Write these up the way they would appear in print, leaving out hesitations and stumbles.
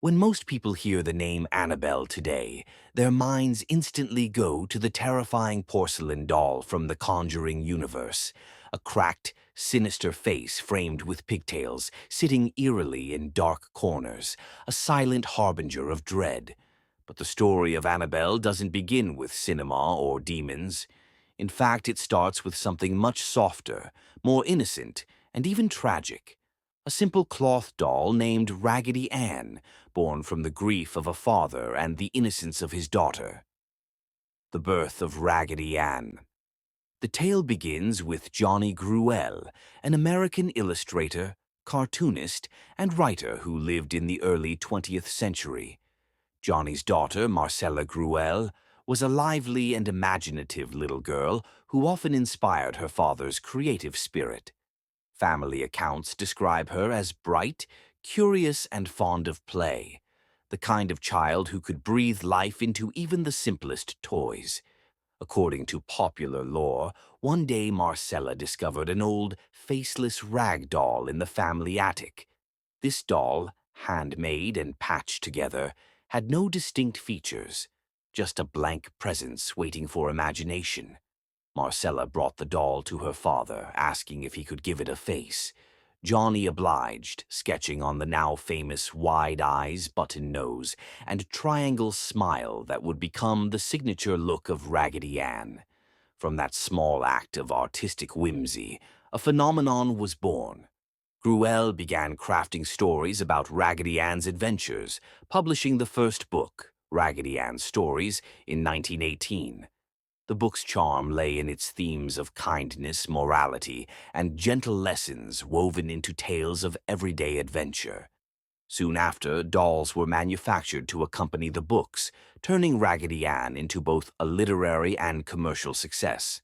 When most people hear the name Annabelle today, their minds instantly go to the terrifying porcelain doll from the Conjuring universe, a cracked, sinister face framed with pigtails, sitting eerily in dark corners, a silent harbinger of dread. But the story of Annabelle doesn't begin with cinema or demons. In fact, it starts with something much softer, more innocent, and even tragic. A simple cloth doll named Raggedy Ann, born from the grief of a father and the innocence of his daughter. The birth of Raggedy Ann. The tale begins with Johnny Gruelle, an American illustrator, cartoonist, and writer who lived in the early 20th century. Johnny's daughter, Marcella Gruelle, was a lively and imaginative little girl who often inspired her father's creative spirit. Family accounts describe her as bright, curious, and fond of play, the kind of child who could breathe life into even the simplest toys. According to popular lore, one day Marcella discovered an old, faceless rag doll in the family attic. This doll, handmade and patched together, had no distinct features, just a blank presence waiting for imagination. Marcella brought the doll to her father, asking if he could give it a face. Johnny obliged, sketching on the now famous wide eyes, button nose, and triangle smile that would become the signature look of Raggedy Ann. From that small act of artistic whimsy, a phenomenon was born. Gruelle began crafting stories about Raggedy Ann's adventures, publishing the first book, Raggedy Ann's Stories, in 1918. The book's charm lay in its themes of kindness, morality, and gentle lessons woven into tales of everyday adventure. Soon after, dolls were manufactured to accompany the books, turning Raggedy Ann into both a literary and commercial success.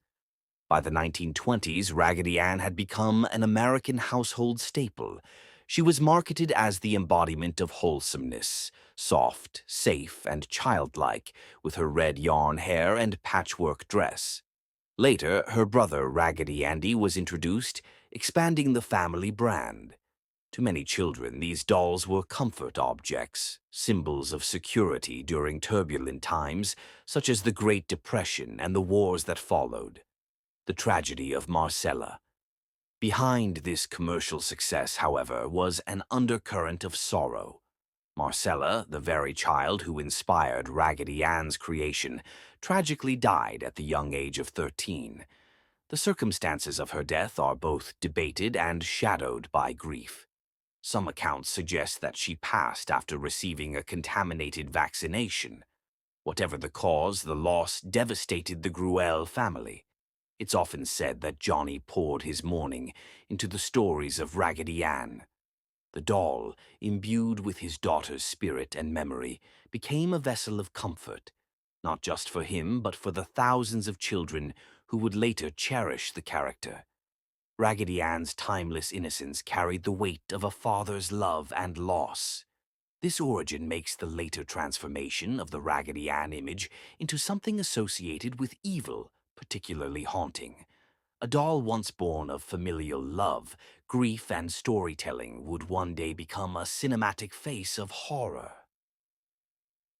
By the 1920s, Raggedy Ann had become an American household staple. She was marketed as the embodiment of wholesomeness, soft, safe, and childlike, with her red yarn hair and patchwork dress. Later, her brother Raggedy Andy was introduced, expanding the family brand. To many children, these dolls were comfort objects, symbols of security during turbulent times, such as the Great Depression and the wars that followed. The tragedy of Marcella. Behind this commercial success, however, was an undercurrent of sorrow. Marcella, the very child who inspired Raggedy Ann's creation, tragically died at the young age of 13. The circumstances of her death are both debated and shadowed by grief. Some accounts suggest that she passed after receiving a contaminated vaccination. Whatever the cause, the loss devastated the Gruelle family. It's often said that Johnny poured his mourning into the stories of Raggedy Ann. The doll, imbued with his daughter's spirit and memory, became a vessel of comfort, not just for him but for the thousands of children who would later cherish the character. Raggedy Ann's timeless innocence carried the weight of a father's love and loss. This origin makes the later transformation of the Raggedy Ann image into something associated with evil particularly haunting. A doll once born of familial love, grief, and storytelling would one day become a cinematic face of horror.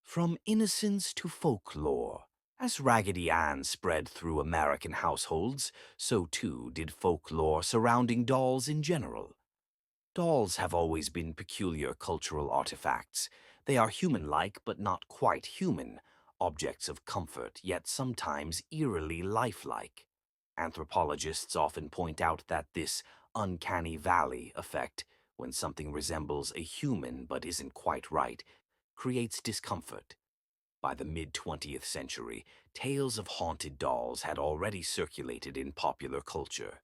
From innocence to folklore. As Raggedy Ann spread through American households, so too did folklore surrounding dolls in general. Dolls have always been peculiar cultural artifacts. They are human-like but not quite human, objects of comfort, yet sometimes eerily lifelike. Anthropologists often point out that this uncanny valley effect, when something resembles a human but isn't quite right, creates discomfort. By the mid-20th century, tales of haunted dolls had already circulated in popular culture.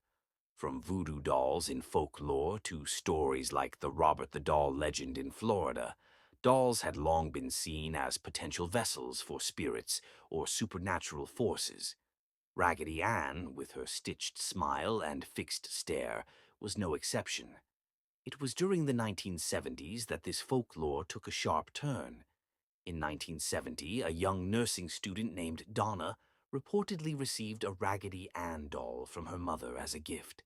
From voodoo dolls in folklore to stories like the Robert the Doll legend in Florida, dolls had long been seen as potential vessels for spirits or supernatural forces. Raggedy Ann, with her stitched smile and fixed stare, was no exception. It was during the 1970s that this folklore took a sharp turn. In 1970, a young nursing student named Donna reportedly received a Raggedy Ann doll from her mother as a gift.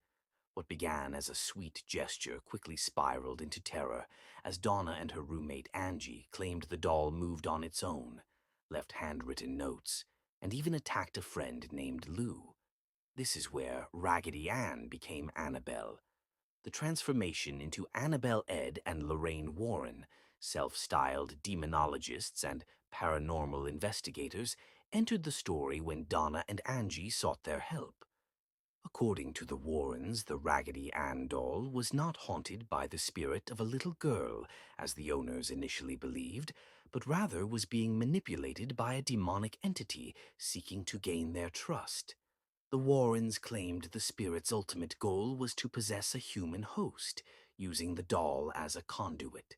What began as a sweet gesture quickly spiraled into terror as Donna and her roommate Angie claimed the doll moved on its own, left handwritten notes, and even attacked a friend named Lou. This is where Raggedy Ann became Annabelle. The transformation into Annabelle Ed and Lorraine Warren, self-styled demonologists and paranormal investigators, entered the story when Donna and Angie sought their help. According to the Warrens, the Raggedy Ann doll was not haunted by the spirit of a little girl, as the owners initially believed, but rather was being manipulated by a demonic entity seeking to gain their trust. The Warrens claimed the spirit's ultimate goal was to possess a human host, using the doll as a conduit.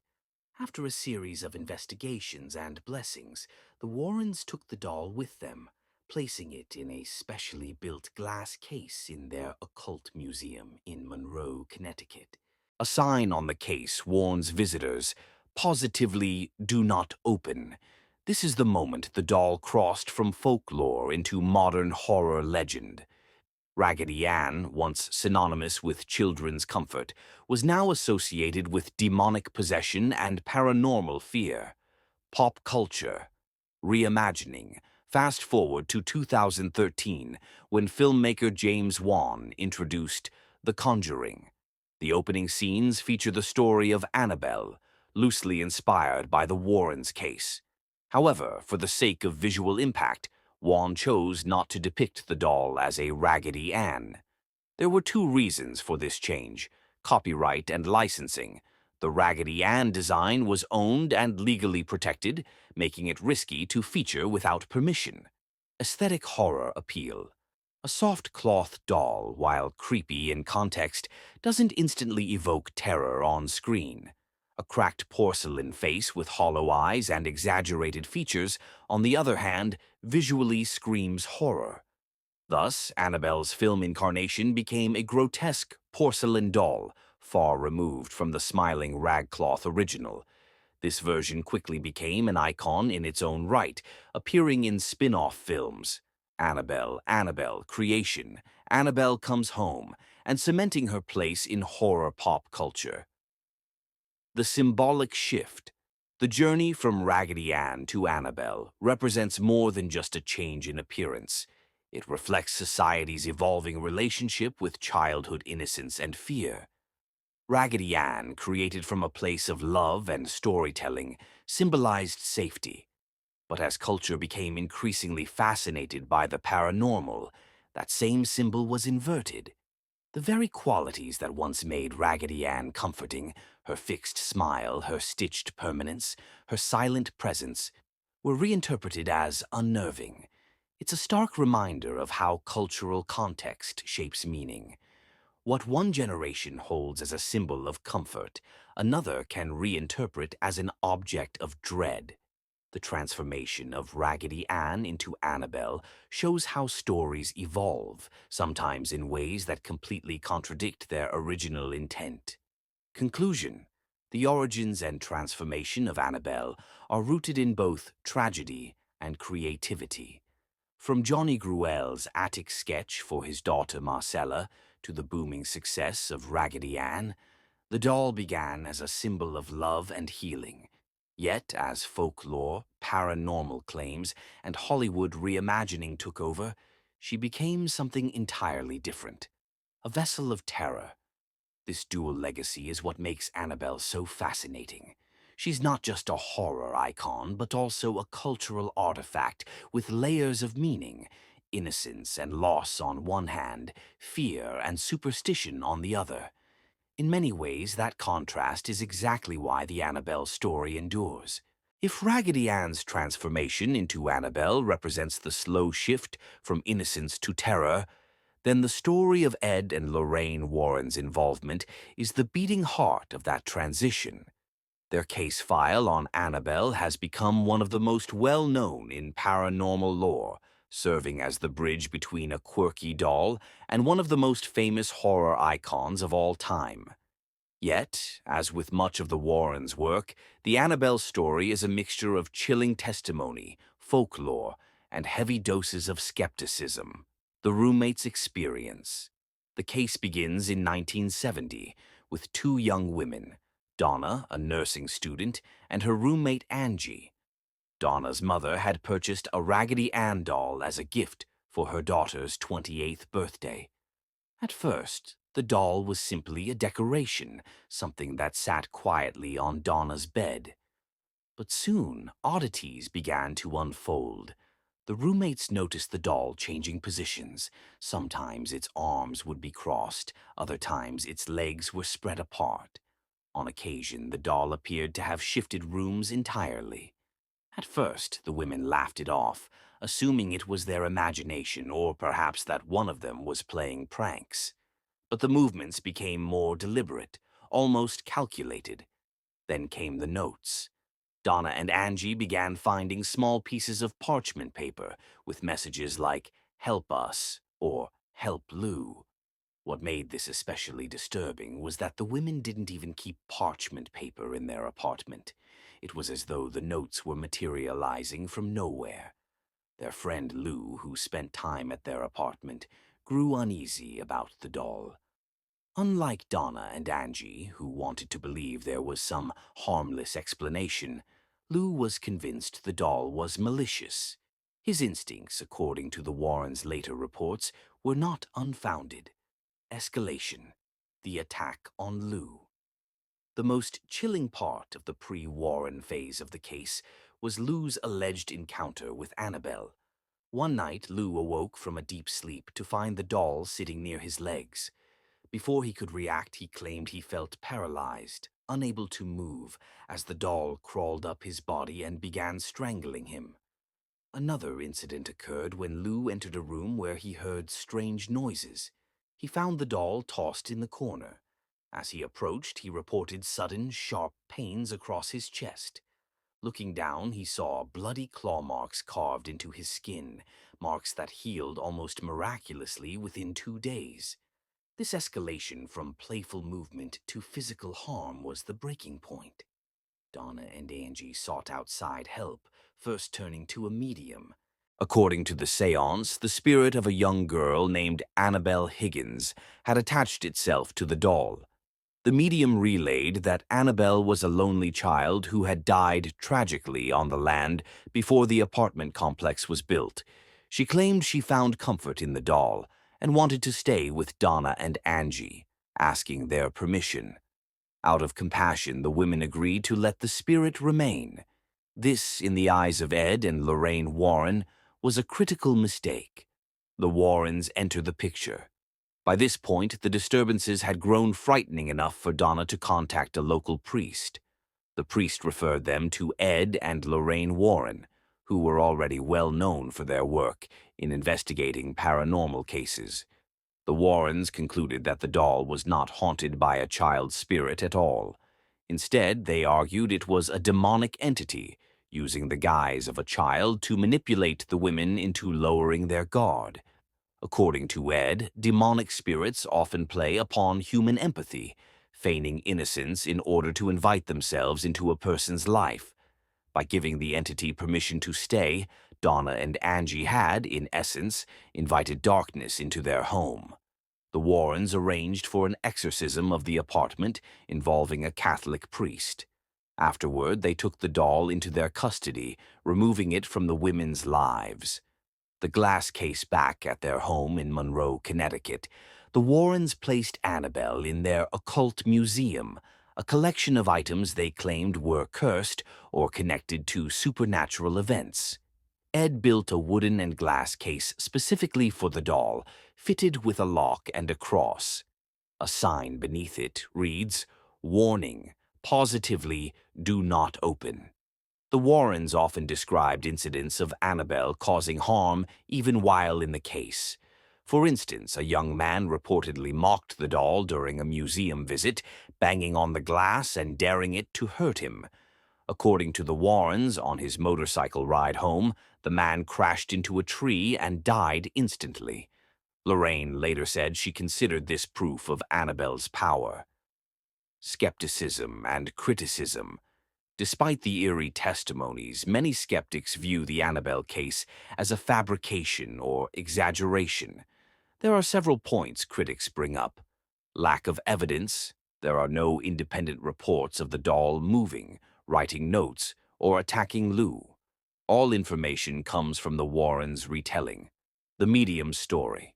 After a series of investigations and blessings, the Warrens took the doll with them, placing it in a specially built glass case in their occult museum in Monroe, Connecticut. A sign on the case warns visitors, "Positively do not open." This is the moment the doll crossed from folklore into modern horror legend. Raggedy Ann, once synonymous with children's comfort, was now associated with demonic possession and paranormal fear. Pop culture. Reimagining. Fast forward to 2013, when filmmaker James Wan introduced The Conjuring. The opening scenes feature the story of Annabelle, loosely inspired by the Warrens case. However, for the sake of visual impact, Wan chose not to depict the doll as a Raggedy Ann. There were two reasons for this change: copyright and licensing. The Raggedy Ann design was owned and legally protected, making it risky to feature without permission. Aesthetic horror appeal. A soft cloth doll, while creepy in context, doesn't instantly evoke terror on screen. A cracked porcelain face with hollow eyes and exaggerated features, on the other hand, visually screams horror. Thus, Annabelle's film incarnation became a grotesque porcelain doll, far removed from the smiling ragcloth original. This version quickly became an icon in its own right, appearing in spin-off films: Annabelle, Annabelle, Creation, Annabelle Comes Home, and cementing her place in horror pop culture. The symbolic shift. The journey from Raggedy Ann to Annabelle represents more than just a change in appearance. It reflects society's evolving relationship with childhood innocence and fear. Raggedy Ann, created from a place of love and storytelling, symbolized safety. But as culture became increasingly fascinated by the paranormal, that same symbol was inverted. The very qualities that once made Raggedy Ann comforting, her fixed smile, her stitched permanence, her silent presence, were reinterpreted as unnerving. It's a stark reminder of how cultural context shapes meaning. What one generation holds as a symbol of comfort, another can reinterpret as an object of dread. The transformation of Raggedy Ann into Annabelle shows how stories evolve, sometimes in ways that completely contradict their original intent. Conclusion: the origins and transformation of Annabelle are rooted in both tragedy and creativity. From Johnny Gruelle's attic sketch for his daughter Marcella to the booming success of Raggedy Ann, the doll began as a symbol of love and healing. Yet, as folklore, paranormal claims, and Hollywood reimagining took over, she became something entirely different. A vessel of terror. This dual legacy is what makes Annabelle so fascinating. She's not just a horror icon, but also a cultural artifact with layers of meaning: innocence and loss on one hand, fear and superstition on the other. In many ways, that contrast is exactly why the Annabelle story endures. If Raggedy Ann's transformation into Annabelle represents the slow shift from innocence to terror, then the story of Ed and Lorraine Warren's involvement is the beating heart of that transition. Their case file on Annabelle has become one of the most well-known in paranormal lore, serving as the bridge between a quirky doll and one of the most famous horror icons of all time. Yet, as with much of the Warrens' work, the Annabelle story is a mixture of chilling testimony, folklore, and heavy doses of skepticism. The roommate's experience. The case begins in 1970 with two young women, Donna, a nursing student, and her roommate Angie. Donna's mother had purchased a Raggedy Ann doll as a gift for her daughter's 28th birthday. At first, the doll was simply a decoration, something that sat quietly on Donna's bed. But soon, oddities began to unfold. The roommates noticed the doll changing positions. Sometimes its arms would be crossed, other times its legs were spread apart. On occasion, the doll appeared to have shifted rooms entirely. At first, the women laughed it off, assuming it was their imagination or perhaps that one of them was playing pranks. But the movements became more deliberate, almost calculated. Then came the notes. Donna and Angie began finding small pieces of parchment paper with messages like, "Help us," or "Help Lou." What made this especially disturbing was that the women didn't even keep parchment paper in their apartment. It was as though the notes were materializing from nowhere. Their friend Lou, who spent time at their apartment, grew uneasy about the doll. Unlike Donna and Angie, who wanted to believe there was some harmless explanation, Lou was convinced the doll was malicious. His instincts, according to the Warrens' later reports, were not unfounded. Escalation. The attack on Lou. The most chilling part of the pre-Warren phase of the case was Lou's alleged encounter with Annabelle. One night, Lou awoke from a deep sleep to find the doll sitting near his legs. Before he could react, he claimed he felt paralyzed, unable to move, as the doll crawled up his body and began strangling him. Another incident occurred when Lou entered a room where he heard strange noises. He found the doll tossed in the corner. As he approached, he reported sudden, sharp pains across his chest. Looking down, he saw bloody claw marks carved into his skin, marks that healed almost miraculously within 2 days. This escalation from playful movement to physical harm was the breaking point. Donna and Angie sought outside help, first turning to a medium. According to the seance, the spirit of a young girl named Annabelle Higgins had attached itself to the doll. The medium relayed that Annabelle was a lonely child who had died tragically on the land before the apartment complex was built. She claimed she found comfort in the doll and wanted to stay with Donna and Angie, asking their permission. Out of compassion, the women agreed to let the spirit remain. This, in the eyes of Ed and Lorraine Warren, was a critical mistake. The Warrens enter the picture. By this point, the disturbances had grown frightening enough for Donna to contact a local priest. The priest referred them to Ed and Lorraine Warren, who were already well known for their work in investigating paranormal cases. The Warrens concluded that the doll was not haunted by a child spirit at all. Instead, they argued it was a demonic entity, using the guise of a child to manipulate the women into lowering their guard. According to Ed, demonic spirits often play upon human empathy, feigning innocence in order to invite themselves into a person's life. By giving the entity permission to stay, Donna and Angie had, in essence, invited darkness into their home. The Warrens arranged for an exorcism of the apartment involving a Catholic priest. Afterward, they took the doll into their custody, removing it from the women's lives. The glass case back at their home in Monroe, Connecticut, the Warrens placed Annabelle in their occult museum, a collection of items they claimed were cursed or connected to supernatural events. Ed built a wooden and glass case specifically for the doll, fitted with a lock and a cross. A sign beneath it reads, "Warning, positively do not open." The Warrens often described incidents of Annabelle causing harm even while in the case. For instance, a young man reportedly mocked the doll during a museum visit, banging on the glass and daring it to hurt him. According to the Warrens, on his motorcycle ride home, the man crashed into a tree and died instantly. Lorraine later said she considered this proof of Annabelle's power. Skepticism and criticism. Despite the eerie testimonies, many skeptics view the Annabelle case as a fabrication or exaggeration. There are several points critics bring up. Lack of evidence. There are no independent reports of the doll moving, writing notes, or attacking Lou. All information comes from the Warrens' retelling, the medium's story.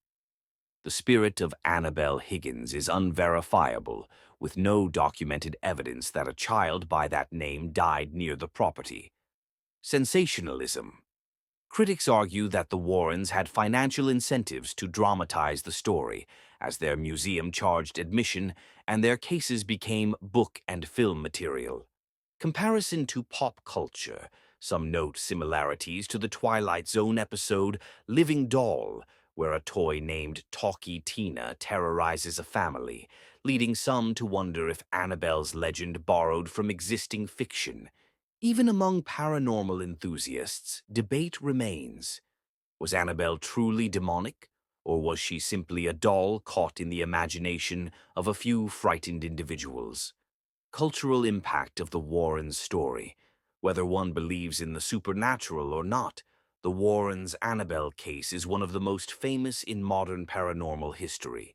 The spirit of Annabelle Higgins is unverifiable, with no documented evidence that a child by that name died near the property. Sensationalism. Critics argue that the Warrens had financial incentives to dramatize the story, as their museum charged admission and their cases became book and film material. Comparison to pop culture. Some note similarities to the Twilight Zone episode Living Doll, where a toy named Talkie Tina terrorizes a family, leading some to wonder if Annabelle's legend borrowed from existing fiction. Even among paranormal enthusiasts, debate remains. Was Annabelle truly demonic, or was she simply a doll caught in the imagination of a few frightened individuals? Cultural impact of the Warrens' story. Whether one believes in the supernatural or not, the Warrens' Annabelle case is one of the most famous in modern paranormal history.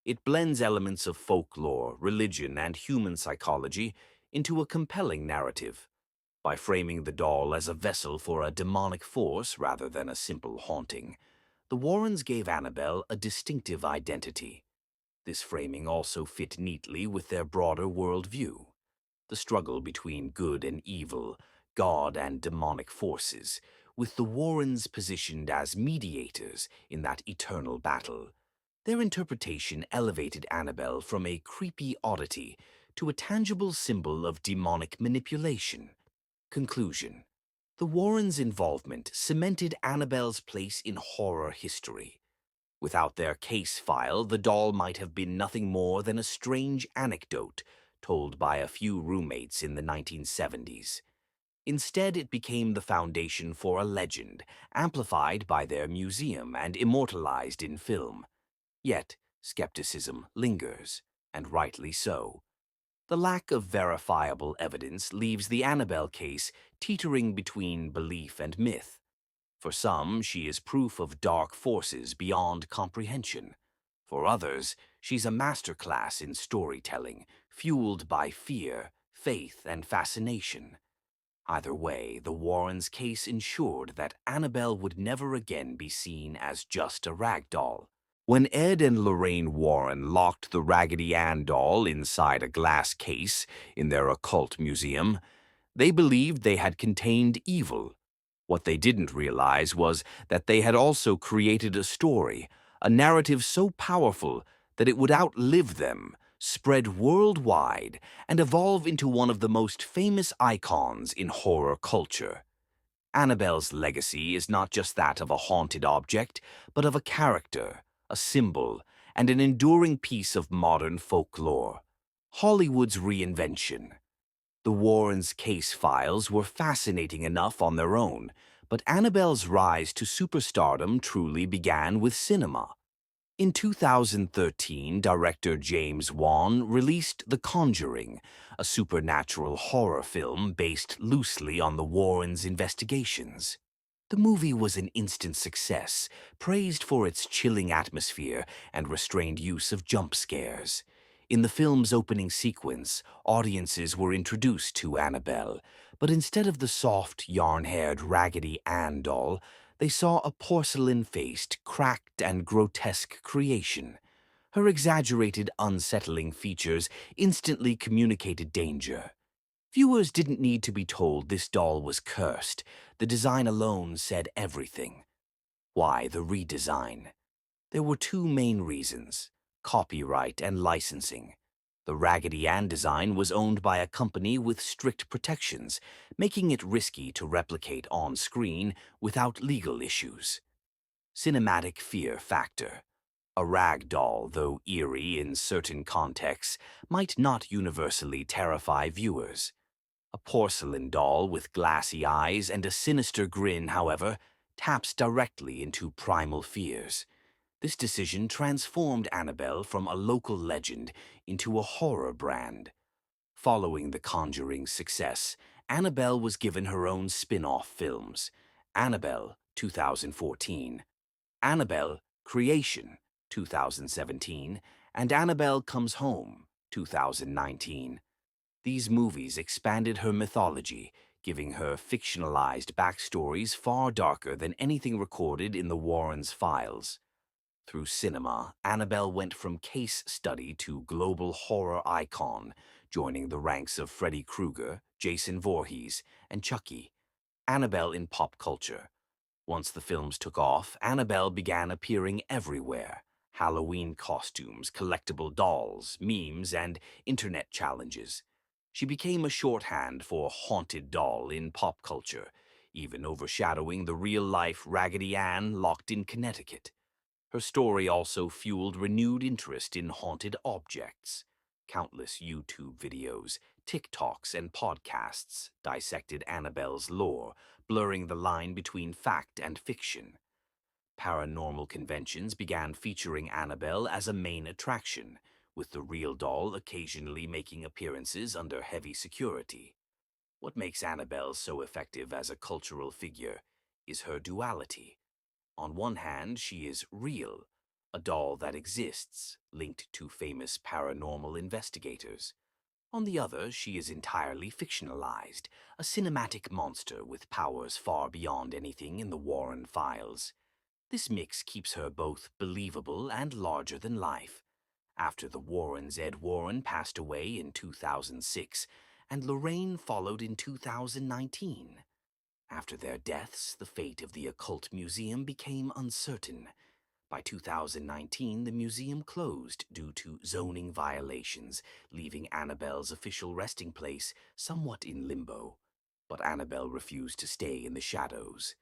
It blends elements of folklore, religion, and human psychology into a compelling narrative. By framing the doll as a vessel for a demonic force rather than a simple haunting, the Warrens gave Annabelle a distinctive identity. This framing also fit neatly with their broader worldview. The struggle between good and evil, God and demonic forces, with the Warrens positioned as mediators in that eternal battle. Their interpretation elevated Annabelle from a creepy oddity to a tangible symbol of demonic manipulation. Conclusion. The Warrens' involvement cemented Annabelle's place in horror history. Without their case file, the doll might have been nothing more than a strange anecdote told by a few roommates in the 1970s. Instead, it became the foundation for a legend, amplified by their museum and immortalized in film. Yet, skepticism lingers, and rightly so. The lack of verifiable evidence leaves the Annabelle case teetering between belief and myth. For some, she is proof of dark forces beyond comprehension. For others, she's a masterclass in storytelling, fueled by fear, faith, and fascination. Either way, the Warrens' case ensured that Annabelle would never again be seen as just a rag doll. When Ed and Lorraine Warren locked the Raggedy Ann doll inside a glass case in their occult museum, they believed they had contained evil. What they didn't realize was that they had also created a story, a narrative so powerful that it would outlive them, spread worldwide, and evolve into one of the most famous icons in horror culture. Annabelle's legacy is not just that of a haunted object, but of a character, a symbol, and an enduring piece of modern folklore. Hollywood's reinvention. The Warrens' case files were fascinating enough on their own, but Annabelle's rise to superstardom truly began with cinema. In 2013, director James Wan released The Conjuring, a supernatural horror film based loosely on the Warrens' investigations. The movie was an instant success, praised for its chilling atmosphere and restrained use of jump scares. In the film's opening sequence, audiences were introduced to Annabelle, but instead of the soft, yarn-haired Raggedy Ann doll, they saw a porcelain-faced, cracked and grotesque creation. Her exaggerated, unsettling features instantly communicated danger. Viewers didn't need to be told this doll was cursed. The design alone said everything. Why the redesign? There were two main reasons: copyright and licensing. The Raggedy Ann design was owned by a company with strict protections, making it risky to replicate on screen without legal issues. Cinematic fear factor. A rag doll, though eerie in certain contexts, might not universally terrify viewers. A porcelain doll with glassy eyes and a sinister grin, however, taps directly into primal fears. This decision transformed Annabelle from a local legend into a horror brand. Following The Conjuring's success, Annabelle was given her own spin-off films: Annabelle, 2014, Annabelle, Creation, 2017, and Annabelle Comes Home, 2019. These movies expanded her mythology, giving her fictionalized backstories far darker than anything recorded in the Warrens' files. Through cinema, Annabelle went from case study to global horror icon, joining the ranks of Freddy Krueger, Jason Voorhees, and Chucky. Annabelle in pop culture. Once the films took off, Annabelle began appearing everywhere. Halloween costumes, collectible dolls, memes, and internet challenges. She became a shorthand for haunted doll in pop culture, even overshadowing the real-life Raggedy Ann locked in Connecticut. Her story also fueled renewed interest in haunted objects. Countless YouTube videos, TikToks, and podcasts dissected Annabelle's lore, blurring the line between fact and fiction. Paranormal conventions began featuring Annabelle as a main attraction, with the real doll occasionally making appearances under heavy security. What makes Annabelle so effective as a cultural figure is her duality. On one hand, she is real, a doll that exists, linked to famous paranormal investigators. On the other, she is entirely fictionalized, a cinematic monster with powers far beyond anything in the Warren files. This mix keeps her both believable and larger than life. After the Warrens, Ed Warren passed away in 2006, and Lorraine followed in 2019. After their deaths, the fate of the occult museum became uncertain. By 2019, the museum closed due to zoning violations, leaving Annabelle's official resting place somewhat in limbo. But Annabelle refused to stay in the shadows.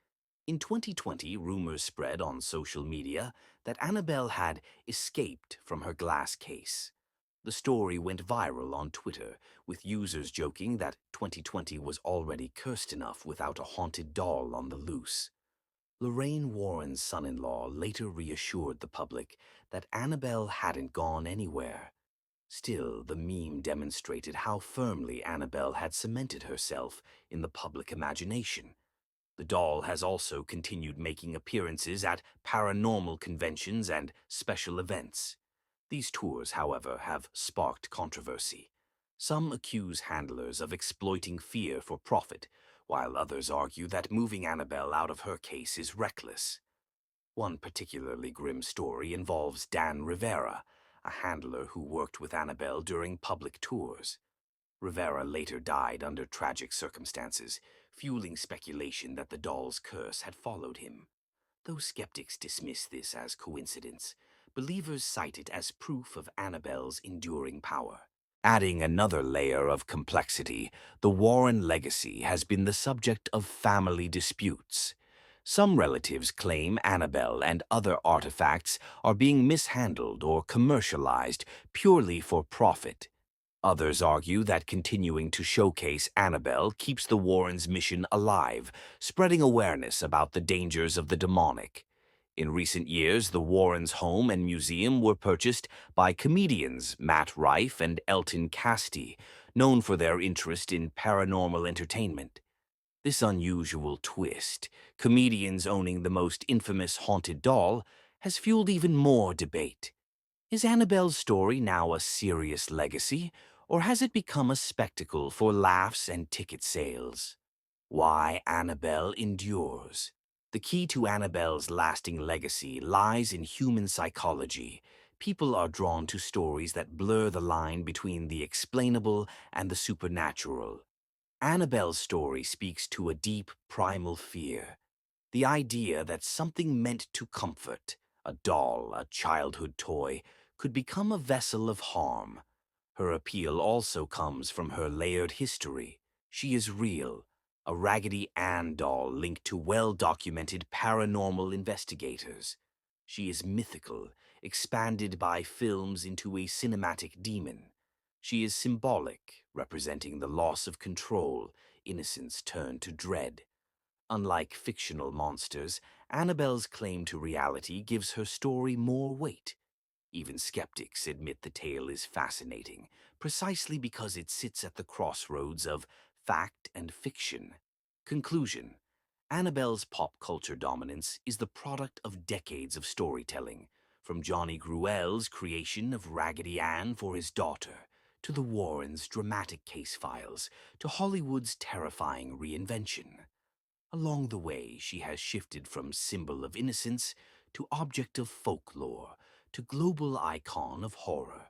In 2020, rumors spread on social media that Annabelle had escaped from her glass case. The story went viral on Twitter, with users joking that 2020 was already cursed enough without a haunted doll on the loose. Lorraine Warren's son-in-law later reassured the public that Annabelle hadn't gone anywhere. Still, the meme demonstrated how firmly Annabelle had cemented herself in the public imagination. The doll has also continued making appearances at paranormal conventions and special events. These tours, however, have sparked controversy. Some accuse handlers of exploiting fear for profit, while others argue that moving Annabelle out of her case is reckless. One particularly grim story involves Dan Rivera, a handler who worked with Annabelle during public tours. Rivera later died under tragic circumstances, fueling speculation that the doll's curse had followed him. Though skeptics dismiss this as coincidence, believers cite it as proof of Annabelle's enduring power. Adding another layer of complexity, the Warren legacy has been the subject of family disputes. Some relatives claim Annabelle and other artifacts are being mishandled or commercialized purely for profit. Others argue that continuing to showcase Annabelle keeps the Warrens' mission alive, spreading awareness about the dangers of the demonic. In recent years, the Warrens' home and museum were purchased by comedians Matt Rife and Elton Casti, known for their interest in paranormal entertainment. This unusual twist, comedians owning the most infamous haunted doll, has fueled even more debate. Is Annabelle's story now a serious legacy, or has it become a spectacle for laughs and ticket sales? Why Annabelle endures. The key to Annabelle's lasting legacy lies in human psychology. People are drawn to stories that blur the line between the explainable and the supernatural. Annabelle's story speaks to a deep, primal fear. The idea that something meant to comfort, a doll, a childhood toy, could become a vessel of harm. Her appeal also comes from her layered history. She is real, a Raggedy Ann doll linked to well-documented paranormal investigators. She is mythical, expanded by films into a cinematic demon. She is symbolic, representing the loss of control, innocence turned to dread. Unlike fictional monsters, Annabelle's claim to reality gives her story more weight. Even skeptics admit the tale is fascinating, precisely because it sits at the crossroads of fact and fiction. Conclusion: Annabelle's pop culture dominance is the product of decades of storytelling, From Johnny Gruelle's creation of Raggedy Ann for his daughter, to the Warrens' dramatic case files, to Hollywood's terrifying reinvention. Along the way, she has shifted from symbol of innocence to object of folklore, to global icon of horror.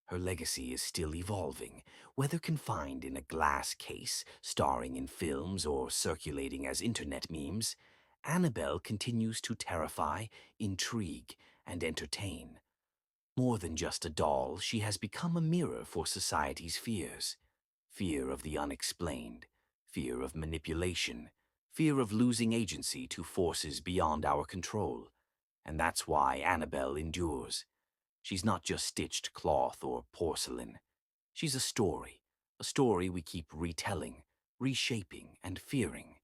Her legacy is still evolving, whether confined in a glass case, starring in films, or circulating as internet memes. Annabelle continues to terrify, intrigue, and entertain. More than just a doll, she has become a mirror for society's fears. Fear of the unexplained, fear of manipulation, fear of losing agency to forces beyond our control. And that's why Annabelle endures. She's not just stitched cloth or porcelain. She's a story we keep retelling, reshaping, and fearing.